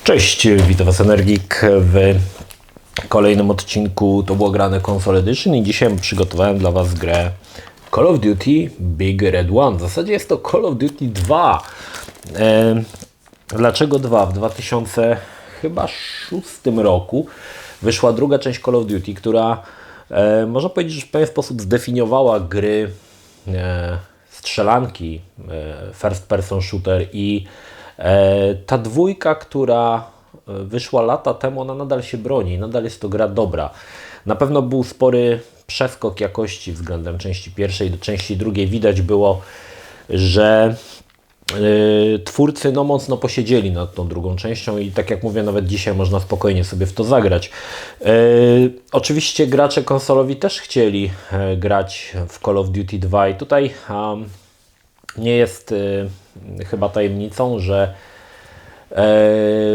Cześć, witam Was Energik w kolejnym odcinku To było grane Console Edition i dzisiaj przygotowałem dla Was grę Call of Duty Big Red One. W zasadzie jest to Call of Duty 2. Dlaczego 2? W 2006 roku wyszła druga część Call of Duty, która można powiedzieć, że w pewien sposób zdefiniowała gry strzelanki, first person shooter i ta dwójka, która wyszła lata temu, ona nadal się broni, nadal jest to gra dobra. Na pewno był spory przeskok jakości względem części pierwszej do części drugiej. Widać było, że twórcy mocno posiedzieli nad tą drugą częścią i tak jak mówię, nawet dzisiaj można spokojnie sobie w to zagrać. Oczywiście gracze konsolowi też chcieli grać w Call of Duty 2 i tutaj nie jest chyba tajemnicą, że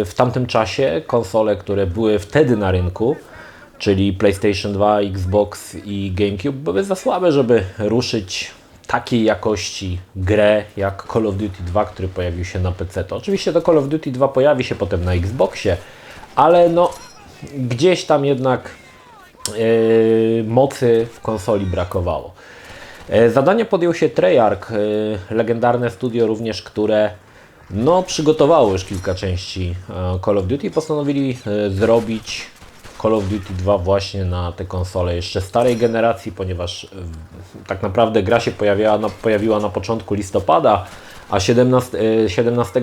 w tamtym czasie konsole, które były wtedy na rynku, czyli PlayStation 2, Xbox i GameCube, były za słabe, żeby ruszyć takiej jakości grę jak Call of Duty 2, który pojawił się na PC. To oczywiście to Call of Duty 2 pojawi się potem na Xboxie, ale gdzieś tam jednak mocy w konsoli brakowało. Zadanie podjął się Treyarch, legendarne studio również, które przygotowało już kilka części Call of Duty i postanowili zrobić Call of Duty 2 właśnie na te konsole jeszcze starej generacji, ponieważ tak naprawdę gra się pojawiła na początku listopada, a 17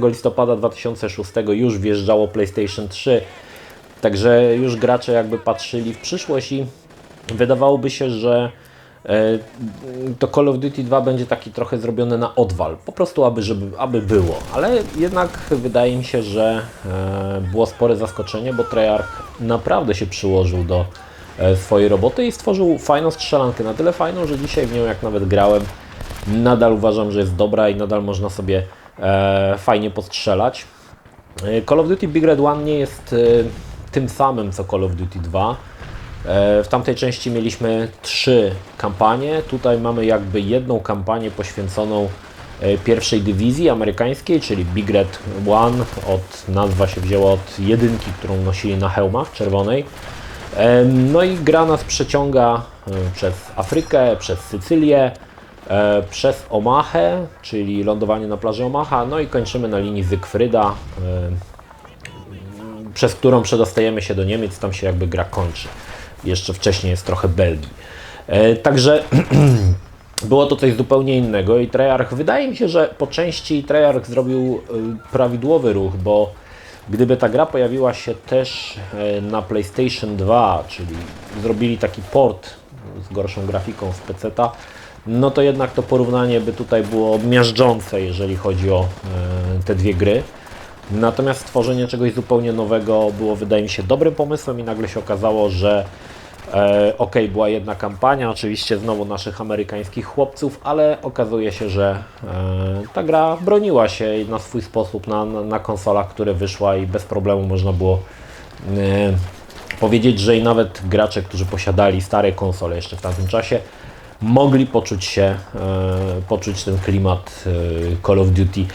listopada 2006 już wjeżdżało PlayStation 3, także już gracze jakby patrzyli w przyszłość i wydawałoby się, że to Call of Duty 2 będzie taki trochę zrobione na odwal, po prostu aby było, ale jednak wydaje mi się, że było spore zaskoczenie, bo Treyarch naprawdę się przyłożył do swojej roboty i stworzył fajną strzelankę, na tyle fajną, że dzisiaj w nią jak nawet grałem, nadal uważam, że jest dobra i nadal można sobie fajnie postrzelać. Call of Duty Big Red One nie jest tym samym co Call of Duty 2. W tamtej części mieliśmy 3 kampanie, tutaj mamy jakby jedną kampanię poświęconą pierwszej dywizji amerykańskiej, czyli Big Red One, nazwa się wzięła od jedynki, którą nosili na hełmach czerwonej. I gra nas przeciąga przez Afrykę, przez Sycylię, przez Omahę, czyli lądowanie na plaży Omaha, i kończymy na linii Zygfryda, przez którą przedostajemy się do Niemiec, tam się jakby gra kończy. Jeszcze wcześniej jest trochę Belgii. Także było to coś zupełnie innego i Treyarch, wydaje mi się, że po części Treyarch zrobił prawidłowy ruch, bo gdyby ta gra pojawiła się też na PlayStation 2, czyli zrobili taki port z gorszą grafiką z PC-ta, to jednak to porównanie by tutaj było miażdżące, jeżeli chodzi o te dwie gry. Natomiast stworzenie czegoś zupełnie nowego było, wydaje mi się, dobrym pomysłem i nagle się okazało, że była jedna kampania, oczywiście znowu naszych amerykańskich chłopców, ale okazuje się, że ta gra broniła się na swój sposób na konsolach, które wyszła i bez problemu można było powiedzieć, że i nawet gracze, którzy posiadali stare konsole jeszcze w tamtym czasie, mogli poczuć ten klimat Call of Duty.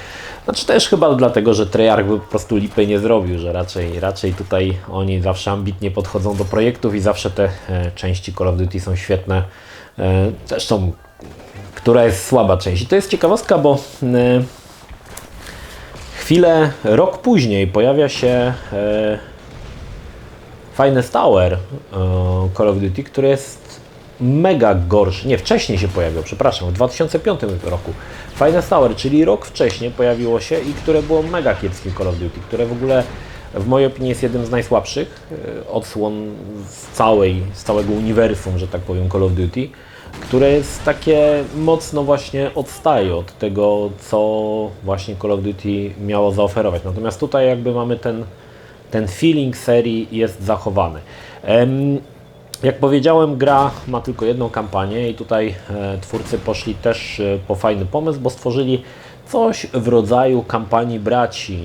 Znaczy też chyba dlatego, że Treyarch by po prostu lipy nie zrobił, że raczej tutaj oni zawsze ambitnie podchodzą do projektów i zawsze te części Call of Duty są świetne. Zresztą, która jest słaba część. I to jest ciekawostka, bo rok później pojawia się Finest Hour Call of Duty, który jest mega gorszy, nie, wcześniej się pojawił, przepraszam, w 2005 roku. Finest Hour, czyli rok wcześniej pojawiło się i które było mega kiepskim Call of Duty, które w ogóle w mojej opinii jest jednym z najsłabszych odsłon z całego uniwersum, że tak powiem, Call of Duty, które jest takie mocno właśnie odstaje od tego, co właśnie Call of Duty miało zaoferować. Natomiast tutaj jakby mamy ten feeling serii jest zachowany. Jak powiedziałem, gra ma tylko jedną kampanię i tutaj twórcy poszli też po fajny pomysł, bo stworzyli coś w rodzaju kampanii braci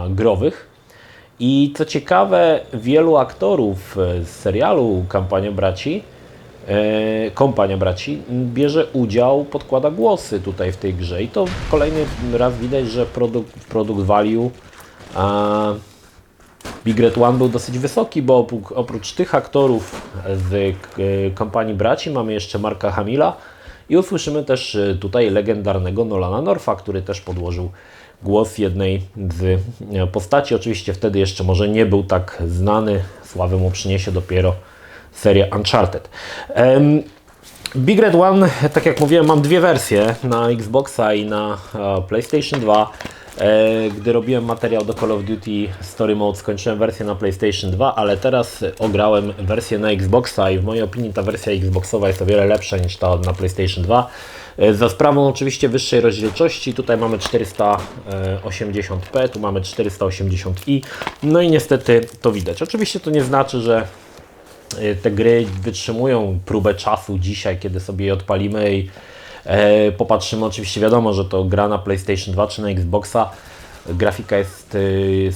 growych. I co ciekawe, wielu aktorów z serialu Kompania Braci bierze udział, podkłada głosy tutaj w tej grze. I to kolejny raz widać, że produkt value Big Red One był dosyć wysoki, bo oprócz tych aktorów z kompanii braci mamy jeszcze Marka Hamilla i usłyszymy też tutaj legendarnego Nolana Northa, który też podłożył głos jednej z postaci. Oczywiście wtedy jeszcze może nie był tak znany, sławę mu przyniesie dopiero seria Uncharted. Big Red One, tak jak mówiłem, mam dwie wersje, na Xboxa i na PlayStation 2. Gdy robiłem materiał do Call of Duty Story Mode, skończyłem wersję na PlayStation 2, ale teraz ograłem wersję na Xboxa i w mojej opinii ta wersja Xboxowa jest o wiele lepsza niż ta na PlayStation 2. Za sprawą oczywiście wyższej rozdzielczości, tutaj mamy 480p, tu mamy 480i, no i niestety to widać. Oczywiście to nie znaczy, że te gry wytrzymują próbę czasu dzisiaj, kiedy sobie je odpalimy i popatrzymy. Oczywiście wiadomo, że to gra na PlayStation 2 czy na Xboxa, grafika jest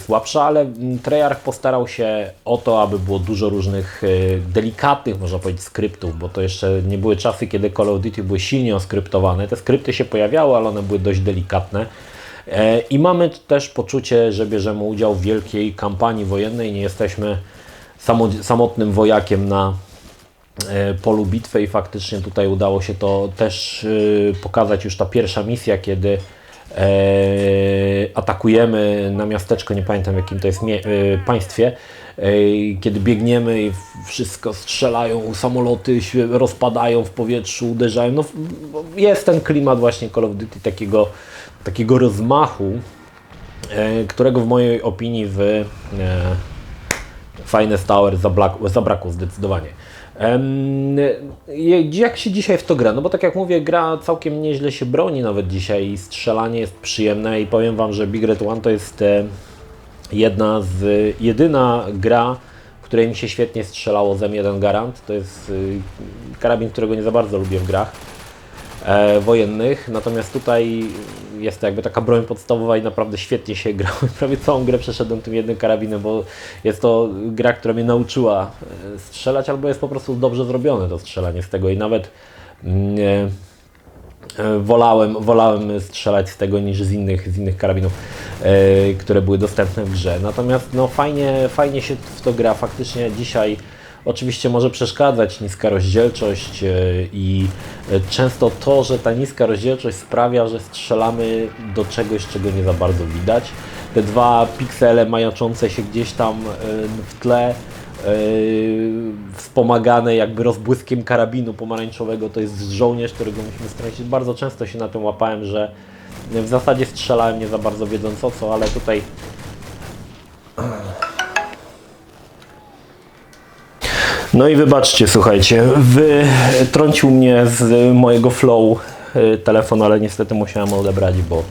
słabsza, ale Treyarch postarał się o to, aby było dużo różnych delikatnych, można powiedzieć, skryptów, bo to jeszcze nie były czasy, kiedy Call of Duty były silnie oskryptowane. Te skrypty się pojawiały, ale one były dość delikatne. I mamy też poczucie, że bierzemy udział w wielkiej kampanii wojennej, nie jesteśmy samotnym wojakiem na polu bitwy i faktycznie tutaj udało się to też pokazać. Już ta pierwsza misja, kiedy atakujemy na miasteczko, nie pamiętam w jakim to jest państwie, kiedy biegniemy i wszystko strzelają, samoloty się rozpadają w powietrzu, uderzają. No, jest ten klimat właśnie Call of Duty takiego rozmachu, którego w mojej opinii w Finest Tower zabrakło zdecydowanie. Jak się dzisiaj w to gra? No bo tak jak mówię, gra całkiem nieźle się broni nawet dzisiaj i strzelanie jest przyjemne i powiem Wam, że Big Red One to jest jedyna gra, w której mi się świetnie strzelało z M1 Garand. To jest karabin, którego nie za bardzo lubię w grach wojennych, natomiast tutaj jest to jakby taka broń podstawowa i naprawdę świetnie się gra. Prawie całą grę przeszedłem tym jednym karabinem, bo jest to gra, która mnie nauczyła strzelać, albo jest po prostu dobrze zrobione to strzelanie z tego i nawet wolałem strzelać z tego niż z innych karabinów, które były dostępne w grze. Natomiast no, fajnie się w to gra. Faktycznie dzisiaj oczywiście może przeszkadzać niska rozdzielczość i często to, że ta niska rozdzielczość sprawia, że strzelamy do czegoś, czego nie za bardzo widać. Te dwa piksele majaczące się gdzieś tam w tle, wspomagane jakby rozbłyskiem karabinu pomarańczowego, to jest żołnierz, którego musimy strącić. Bardzo często się na tym łapałem, że w zasadzie strzelałem nie za bardzo wiedząc o co, ale tutaj no i wybaczcie, słuchajcie, wytrącił mnie z mojego flow telefon, ale niestety musiałem odebrać, bo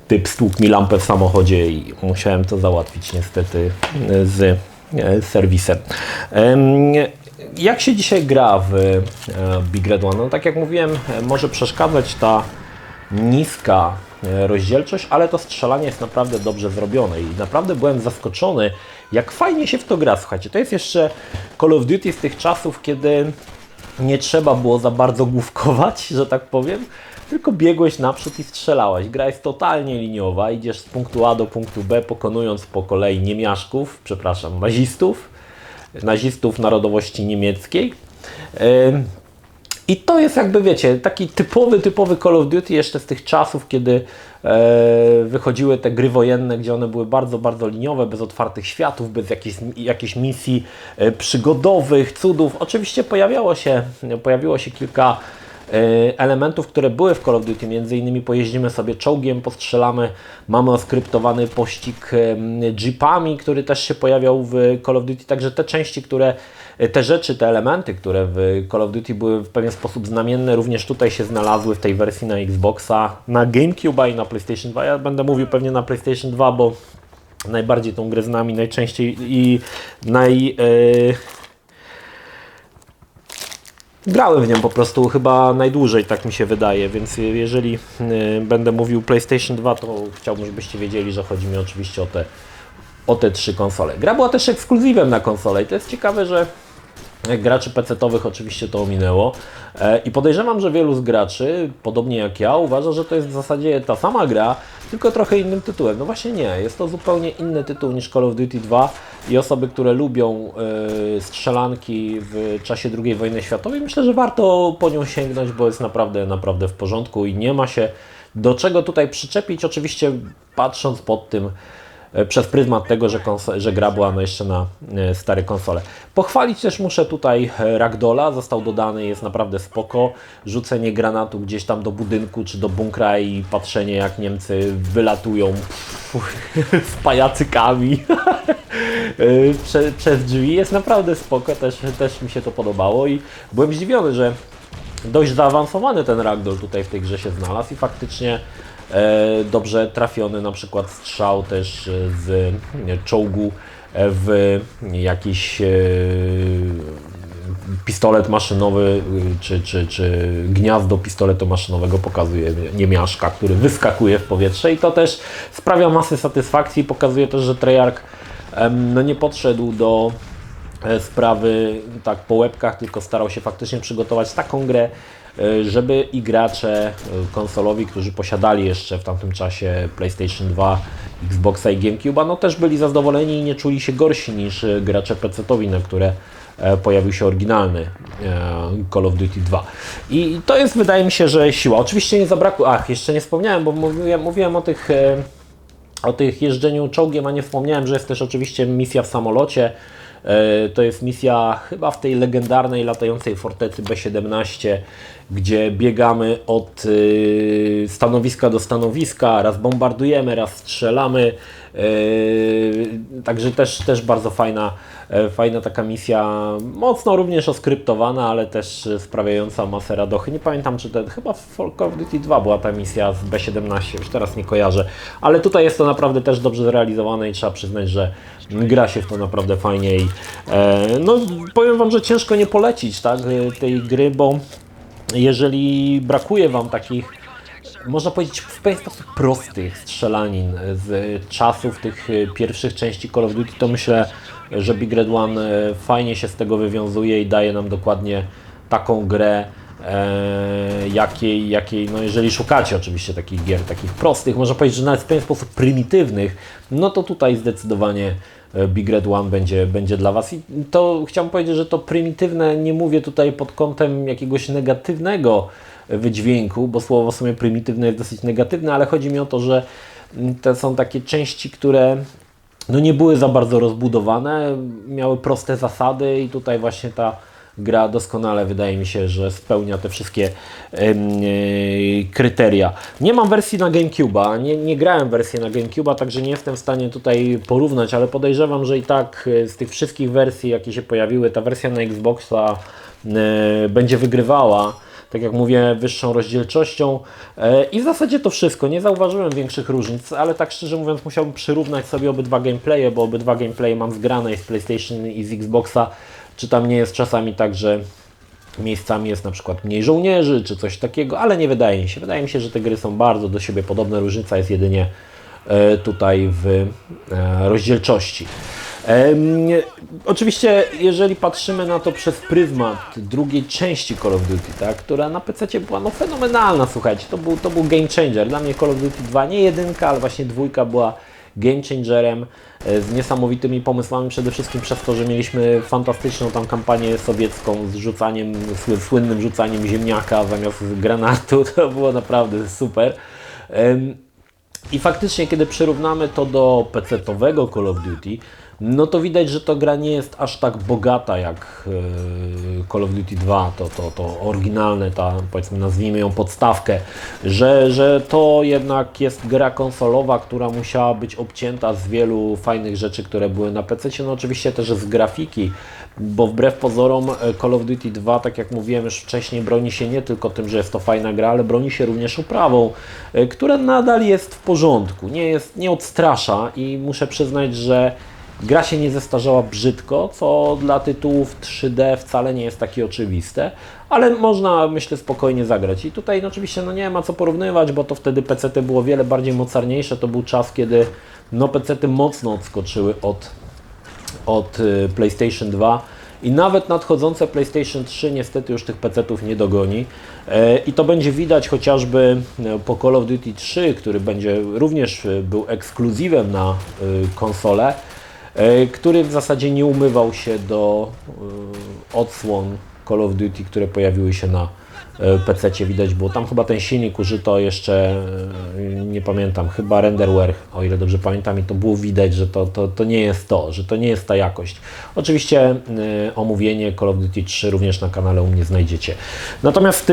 typ stłukł mi lampę w samochodzie i musiałem to załatwić niestety z serwisem. Jak się dzisiaj gra w Big Red One? No, tak jak mówiłem, może przeszkadzać ta niska rozdzielczość, ale to strzelanie jest naprawdę dobrze zrobione i naprawdę byłem zaskoczony, jak fajnie się w to gra. Słuchajcie, to jest jeszcze Call of Duty z tych czasów, kiedy nie trzeba było za bardzo główkować, że tak powiem, tylko biegłeś naprzód i strzelałeś. Gra jest totalnie liniowa, idziesz z punktu A do punktu B, pokonując po kolei nazistów narodowości niemieckiej. I to jest jakby, wiecie, taki typowy Call of Duty jeszcze z tych czasów, kiedy wychodziły te gry wojenne, gdzie one były bardzo, bardzo liniowe, bez otwartych światów, bez jakichś misji przygodowych, cudów. Oczywiście pojawiło się kilka elementów, które były w Call of Duty, między innymi pojeździmy sobie czołgiem, postrzelamy, mamy oskryptowany pościg jeepami, który też się pojawiał w Call of Duty, także te elementy, które w Call of Duty były w pewien sposób znamienne, również tutaj się znalazły w tej wersji na Xboxa, na GameCube'a i na PlayStation 2. Ja będę mówił pewnie na PlayStation 2, bo najbardziej tą grę znam i najczęściej i grałem w nią po prostu chyba najdłużej, tak mi się wydaje, więc jeżeli będę mówił PlayStation 2, to chciałbym, żebyście wiedzieli, że chodzi mi oczywiście o te trzy konsole. Gra była też ekskluzywem na konsolę i to jest ciekawe, że Graczy PC-towych oczywiście to ominęło i podejrzewam, że wielu z graczy, podobnie jak ja, uważa, że to jest w zasadzie ta sama gra, tylko trochę innym tytułem. No właśnie nie, jest to zupełnie inny tytuł niż Call of Duty 2 i osoby, które lubią strzelanki w czasie II wojny światowej, myślę, że warto po nią sięgnąć, bo jest naprawdę, naprawdę w porządku i nie ma się do czego tutaj przyczepić, oczywiście patrząc pod tym przez pryzmat tego, że gra była jeszcze na stare konsole. Pochwalić też muszę tutaj Ragdolla, został dodany, jest naprawdę spoko. Rzucenie granatu gdzieś tam do budynku czy do bunkra i patrzenie jak Niemcy wylatują z pajacykami przez drzwi jest naprawdę spoko, też mi się to podobało i byłem zdziwiony, że dość zaawansowany ten Ragdoll tutaj w tej grze się znalazł i faktycznie dobrze trafiony na przykład strzał też z czołgu w jakiś pistolet maszynowy czy gniazdo pistoletu maszynowego pokazuje niemiaszka, który wyskakuje w powietrze i to też sprawia masę satysfakcji i pokazuje też, że Treyarch no nie podszedł do sprawy tak po łebkach, tylko starał się faktycznie przygotować taką grę, żeby i gracze konsolowi, którzy posiadali jeszcze w tamtym czasie PlayStation 2, Xboxa i GameCube'a, no też byli zadowoleni i nie czuli się gorsi niż gracze PC-towi, na które pojawił się oryginalny Call of Duty 2. I to jest, wydaje mi się, że siła. Oczywiście nie zabrakło, jeszcze nie wspomniałem, bo mówiłem o tych jeżdżeniu czołgiem, a nie wspomniałem, że jest też oczywiście misja w samolocie. To jest misja chyba w tej legendarnej latającej fortecy B-17, gdzie biegamy od stanowiska do stanowiska, raz bombardujemy, raz strzelamy. Także też bardzo fajna taka misja, mocno również oskryptowana, ale też sprawiająca masę radochy. Nie pamiętam, czy to chyba w Call of Duty 2 była ta misja z B-17, już teraz nie kojarzę, ale tutaj jest to naprawdę też dobrze zrealizowane i trzeba przyznać, że gra się w to naprawdę fajnie i no powiem Wam, że ciężko nie polecić tej gry, bo jeżeli brakuje Wam takich, można powiedzieć, w pewien sposób prostych strzelanin z czasów tych pierwszych części Call of Duty, to myślę, że Big Red One fajnie się z tego wywiązuje i daje nam dokładnie taką grę, jakiej, no jeżeli szukacie oczywiście takich gier, takich prostych, można powiedzieć, że nawet w pewien sposób prymitywnych, no to tutaj zdecydowanie Big Red One będzie dla Was. I to chciałbym powiedzieć, że to prymitywne, nie mówię tutaj pod kątem jakiegoś negatywnego wydźwięku, bo słowo w sumie prymitywne jest dosyć negatywne, ale chodzi mi o to, że to są takie części, które no nie były za bardzo rozbudowane, miały proste zasady i tutaj właśnie ta gra doskonale, wydaje mi się, że spełnia te wszystkie kryteria. Nie mam wersji na GameCube'a, nie grałem w wersję na GameCube'a, także nie jestem w stanie tutaj porównać, ale podejrzewam, że i tak z tych wszystkich wersji, jakie się pojawiły, ta wersja na Xboxa będzie wygrywała, tak jak mówię, wyższą rozdzielczością i w zasadzie to wszystko. Nie zauważyłem większych różnic, ale tak szczerze mówiąc musiałbym przyrównać sobie obydwa gameplaye, bo obydwa gameplaye mam zgrane i z PlayStation i z Xboxa. Czy tam nie jest czasami tak, że miejscami jest na przykład mniej żołnierzy, czy coś takiego, ale nie wydaje mi się. Wydaje mi się, że te gry są bardzo do siebie podobne. Różnica jest jedynie tutaj w rozdzielczości. Oczywiście, jeżeli patrzymy na to przez pryzmat drugiej części Call of Duty, tak, która na PC była no, fenomenalna, słuchajcie, to był game changer. Dla mnie Call of Duty 2, nie jedynka, ale właśnie dwójka była game changerem z niesamowitymi pomysłami, przede wszystkim przez to, że mieliśmy fantastyczną tam kampanię sowiecką z rzucaniem, słynnym rzucaniem ziemniaka zamiast granatu, to było naprawdę super. I faktycznie, kiedy przyrównamy to do PC-towego Call of Duty, no to widać, że to gra nie jest aż tak bogata jak Call of Duty 2, to oryginalne, ta, powiedzmy, nazwijmy ją podstawkę, że to jednak jest gra konsolowa, która musiała być obcięta z wielu fajnych rzeczy, które były na PC, no oczywiście też z grafiki, bo wbrew pozorom Call of Duty 2, tak jak mówiłem już wcześniej, broni się nie tylko tym, że jest to fajna gra, ale broni się również oprawą, która nadal jest w porządku, nie odstrasza i muszę przyznać, że gra się nie zestarzała brzydko, co dla tytułów 3D wcale nie jest takie oczywiste, ale można, myślę, spokojnie zagrać. I tutaj no, oczywiście no, nie ma co porównywać, bo to wtedy PC-ty było wiele bardziej mocarniejsze. To był czas, kiedy no, PC-ty mocno odskoczyły od PlayStation 2 i nawet nadchodzące PlayStation 3 niestety już tych PC-ów nie dogoni. I to będzie widać chociażby po Call of Duty 3, który będzie również był ekskluzywem na konsolę, który w zasadzie nie umywał się do odsłon Call of Duty, które pojawiły się na PC-cie. Widać było tam chyba ten silnik użyto jeszcze, nie pamiętam, chyba renderware, o ile dobrze pamiętam, i to było widać, że to nie jest to, że to nie jest ta jakość. Oczywiście omówienie Call of Duty 3 również na kanale u mnie znajdziecie. Natomiast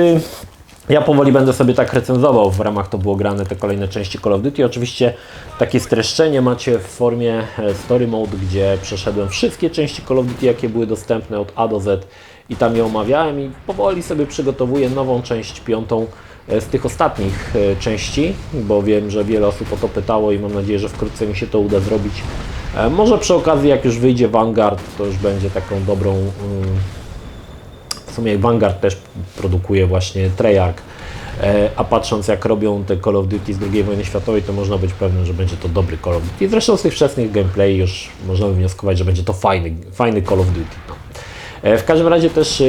ja powoli będę sobie tak recenzował w ramach To Było Grane te kolejne części Call of Duty. Oczywiście takie streszczenie macie w formie Story Mode, gdzie przeszedłem wszystkie części Call of Duty, jakie były dostępne od A do Z i tam je omawiałem i powoli sobie przygotowuję nową część, 5. z tych ostatnich części, bo wiem, że wiele osób o to pytało i mam nadzieję, że wkrótce mi się to uda zrobić. Może przy okazji, jak już wyjdzie Vanguard, to już będzie taką dobrą... W sumie Vanguard też produkuje właśnie Treyarch, a patrząc jak robią te Call of Duty z II wojny światowej, to można być pewnym, że będzie to dobry Call of Duty. Zresztą z tych wczesnych gameplay już można wywnioskować, że będzie to fajny Call of Duty. No. W każdym razie też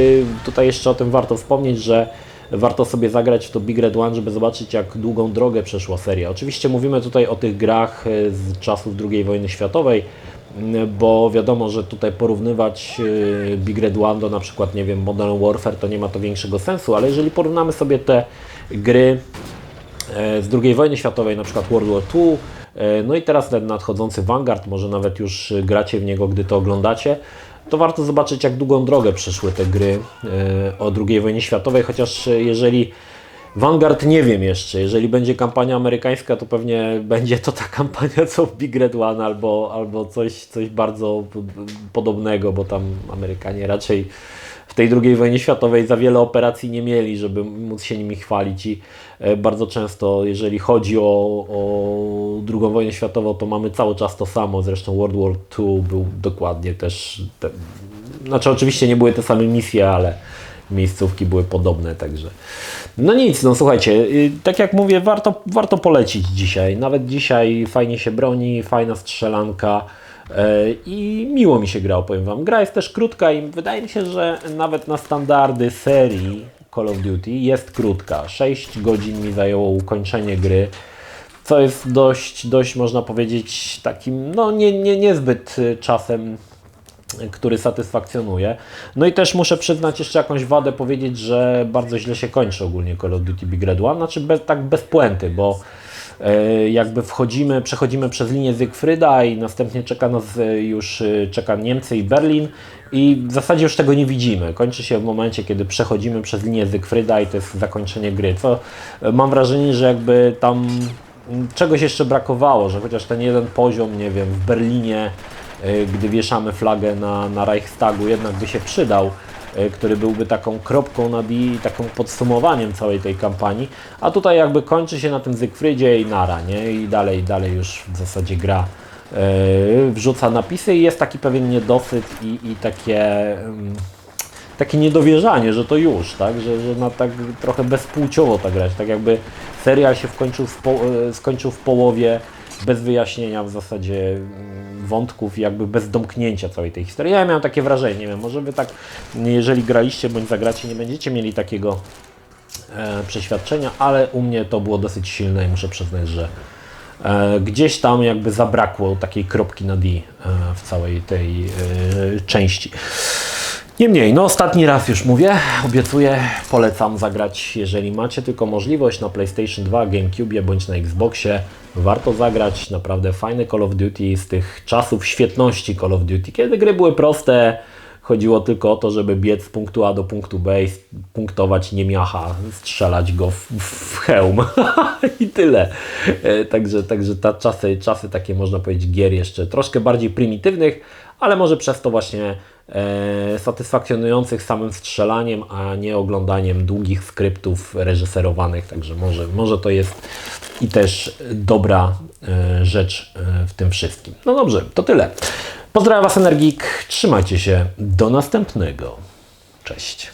tutaj jeszcze o tym warto wspomnieć, że warto sobie zagrać w to Big Red One, żeby zobaczyć, jak długą drogę przeszła seria. Oczywiście mówimy tutaj o tych grach z czasów II wojny światowej, bo wiadomo, że tutaj porównywać Big Red One do na przykład, nie wiem, Modern Warfare, to nie ma to większego sensu, ale jeżeli porównamy sobie te gry z II wojny światowej, na przykład World War II, no i teraz ten nadchodzący Vanguard, może nawet już gracie w niego, gdy to oglądacie, to warto zobaczyć, jak długą drogę przeszły te gry o II wojnie światowej, chociaż jeżeli Vanguard nie wiem jeszcze, jeżeli będzie kampania amerykańska, to pewnie będzie to ta kampania co w Big Red One albo coś bardzo podobnego, bo tam Amerykanie raczej w tej II wojnie światowej za wiele operacji nie mieli, żeby móc się nimi chwalić i bardzo często, jeżeli chodzi o II wojnę światową, to mamy cały czas to samo. Zresztą World War II był dokładnie też, znaczy oczywiście nie były te same misje, ale miejscówki były podobne, także no nic, no słuchajcie, tak jak mówię, warto polecić dzisiaj. Nawet dzisiaj fajnie się broni, fajna strzelanka. I miło mi się grało, powiem Wam. Gra jest też krótka i wydaje mi się, że nawet na standardy serii Call of Duty jest krótka. 6 godzin mi zajęło ukończenie gry, co jest dość można powiedzieć takim, no niezbyt czasem, który satysfakcjonuje. No i też muszę przyznać jeszcze jakąś wadę, powiedzieć, że bardzo źle się kończy ogólnie Call of Duty Big Red One, znaczy tak bez puenty, bo jakby przechodzimy przez linię Siegfrieda i następnie czeka Niemcy i Berlin i w zasadzie już tego nie widzimy. Kończy się w momencie, kiedy przechodzimy przez linię Siegfrieda i to jest zakończenie gry. Co mam wrażenie, że jakby tam czegoś jeszcze brakowało, że chociaż ten jeden poziom, nie wiem, w Berlinie, gdy wieszamy flagę na Reichstagu, jednak by się przydał, który byłby taką kropką nad i taką podsumowaniem całej tej kampanii, a tutaj jakby kończy się na tym Siegfriedzie i nara, nie? I dalej już w zasadzie gra wrzuca napisy i jest taki pewien niedosyt i takie niedowierzanie, że to już, tak? Że na tak trochę bezpłciowo ta grać, tak jakby serial się skończył w połowie, bez wyjaśnienia w zasadzie wątków i jakby bez domknięcia całej tej historii. Ja miałem takie wrażenie, nie wiem, może Wy tak, jeżeli graliście bądź zagracie, nie będziecie mieli takiego przeświadczenia, ale u mnie to było dosyć silne i muszę przyznać, że gdzieś tam jakby zabrakło takiej kropki nad i w całej tej części. Niemniej, no ostatni raz już mówię, obiecuję, polecam zagrać, jeżeli macie tylko możliwość na PlayStation 2, GameCube bądź na Xboxie. Warto zagrać, naprawdę fajny Call of Duty z tych czasów świetności Call of Duty, kiedy gry były proste, chodziło tylko o to, żeby biec z punktu A do punktu B i punktować niemiacha, strzelać go w hełm i tyle. Także czasy takie, można powiedzieć, gier jeszcze troszkę bardziej prymitywnych, ale może przez to właśnie satysfakcjonujących samym strzelaniem, a nie oglądaniem długich skryptów reżyserowanych, także może to jest i też dobra rzecz w tym wszystkim. No dobrze, to tyle. Pozdrawiam Was, Energik, trzymajcie się, do następnego. Cześć.